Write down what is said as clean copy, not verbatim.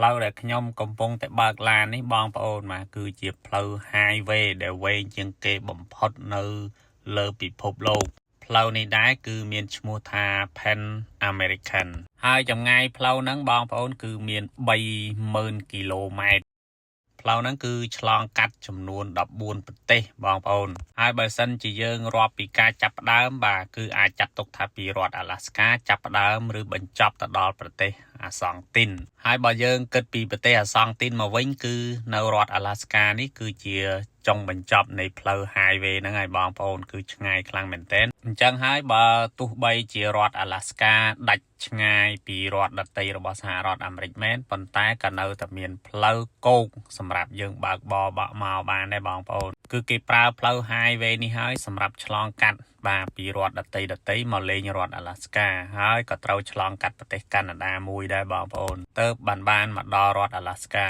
ផ្លូវដែលខ្ញុំកំពុងតែបើកឡាននេះបងប្អូនមកគឺជាផ្លូវ highway ដែលវែងជាងគេបំផុតនៅលើពិភពលោកផ្លូវនេះដែរគឺមានឈ្មោះថា Pan American ហើយចម្ងាយផ្លូវហ្នឹងបងប្អូនគឺមាន30,000 គីឡូម៉ែត្រផ្លូវហ្នឹងគឺឆ្លងកាត់ចំនួន14ប្រទេសបងប្អូនហើយបើសិនជាយើងរាប់ពីការចាប់ផ្ដើមបាទគឺអាចចាត់ទុកថាពីរដ្ឋអាឡាស្កាចាប់ផ្ដើមឬបញ្ចប់ទៅដល់ប្រទេសអាសង់ទីនហើយបើយើងគិតពីប្រទេសអាសង់ទីនមកវិញគឺនៅរដ្ឋអាឡាស្កានេះគឺជាចុងបញ្ចប់នៃផ្លូវ highway ហ្នឹងហើយបងប្អូនគឺឆ្ងាយខ្លាំងមែនទែនអញ្ចឹងហើយបើទោះបីជារដ្ឋអាឡាស្កាដាច់ឆ្ងាយពីរដ្ឋដទៃរបស់សហរដ្ឋអាមេរិកមែនប៉ុន្តែក៏នៅតែមានផ្លូវគោកសម្រាប់យើងបើកបរបាក់មកបានដែរបងប្អូនគឺគេប្រើផ្លូវ highway នេះហើយសម្រាប់ឆ្លងកាត់បាទពីរដ្ឋដទៃមកលេងរដ្ឋអាឡាស្កាហើយក៏ត្រូវឆ្លងកាត់ប្រទេសកាណាដាមួយដែរបងប្អូនទៅបានមកដល់រដ្ឋអាឡាស្កា